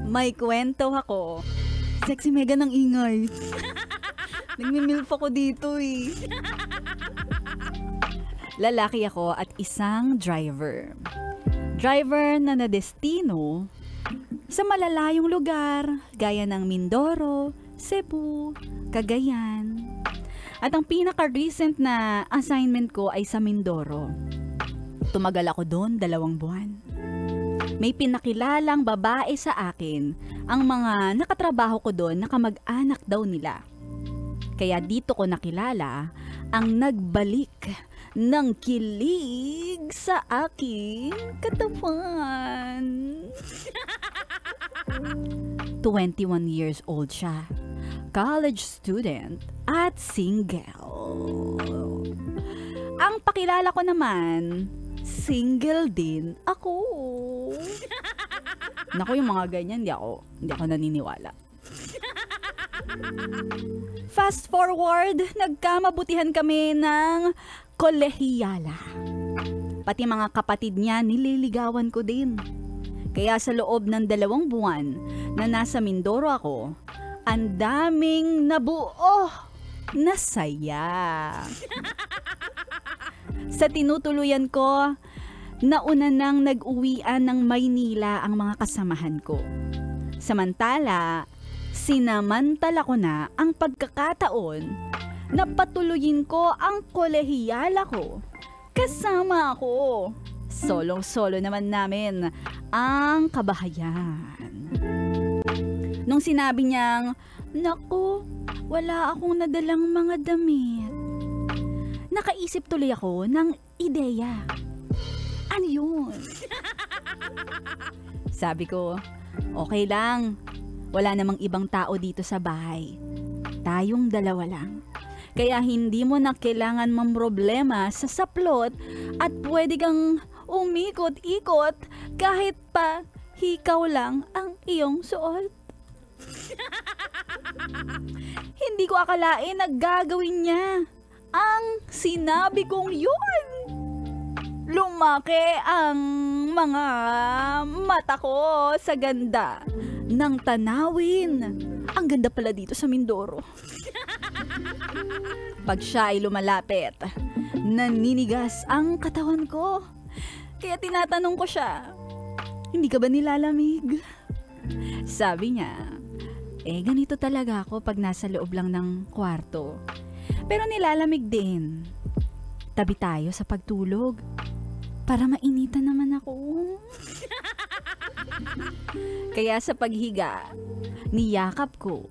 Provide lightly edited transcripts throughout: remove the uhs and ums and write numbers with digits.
May kwento ako. Sexy mega ng ingay. Nagmimilf ako dito eh. Lalaki ako at isang driver. Driver na nadestino sa malalayong lugar gaya ng Mindoro, Cebu, Cagayan. At ang pinaka-recent na assignment ko ay sa Mindoro. Tumagal ako doon 2 buwan. May pinakilalang babae sa akin ang mga nakatrabaho ko doon na kamag-anak daw nila. Kaya dito ko nakilala ang nagbalik ng kilig sa aking katawan. 21 years old siya, college student at single. Ang pakilala ko naman, single din ako. Naku, yung mga ganyan, hindi ako naniniwala. Fast forward, nagkamabutihan kami ng kolehiyala. Pati mga kapatid niya nililigawan ko din. Kaya sa loob ng 2 buwan na nasa Mindoro ako, ang daming nabuo na saya. Sa tinutuluyan ko, nauna nang nag-uwian ng Maynila ang mga kasamahan ko. Samantala, sinamantala ko na ang pagkakataon na patuloyin ko ang kolehiyala ko kasama ako. Solong-solo naman namin ang kabahayan. Nung sinabi niyang, "Naku, wala akong nadalang mga damit." Nakaisip tuloy ako ng ideya. Ano yun? Sabi ko, okay lang. Wala namang ibang tao dito sa bahay. Tayong 2 lang. Kaya hindi mo na kailangan mamroblema sa saplot at pwede kang umikot-ikot kahit pa hikaw lang ang iyong suot. Hindi ko akalain na gagawin niya ang sinabi kong yun. Lumaki ang mga mata ko sa ganda ng tanawin. Ang ganda pala dito sa Mindoro. Pag siya ay lumalapit, naninigas ang katawan ko. Kaya tinatanong ko siya, "Hindi ka ba nilalamig?" Sabi niya, ganito talaga ako pag nasa loob lang ng kwarto. Pero nilalamig din. Tabi tayo sa pagtulog. Para mainitan naman ako. Kaya sa paghiga, niyakap ko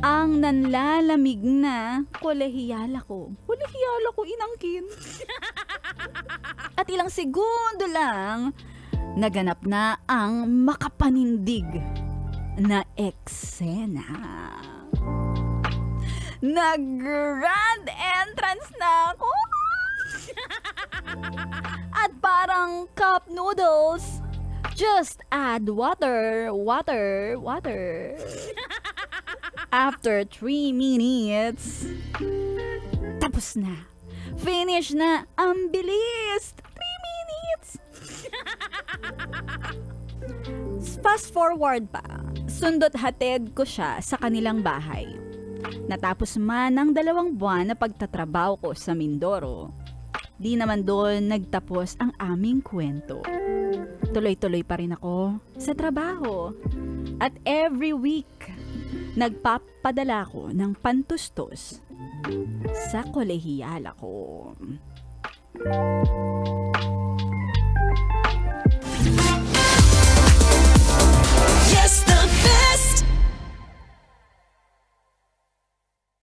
ang nanlalamig na kolehiyala ko. Kolehiyala ko, inangkin. At ilang segundo lang, naganap na ang makapanindig na eksena. Nag-grand entrance na ako. At parang cup noodles, just add water. After 3 minutes, tapos na. Finish na. Ang bilis. 3 minutes. Fast forward pa. Sundot hatid ko siya sa kanilang bahay. Natapos man ang 2 buwan na pagtatrabaho ko sa Mindoro, di naman doon nagtapos ang aming kwento. Tuloy-tuloy pa rin ako sa trabaho. At every week, nagpapadala ko ng pantustos sa kolehiyala ko.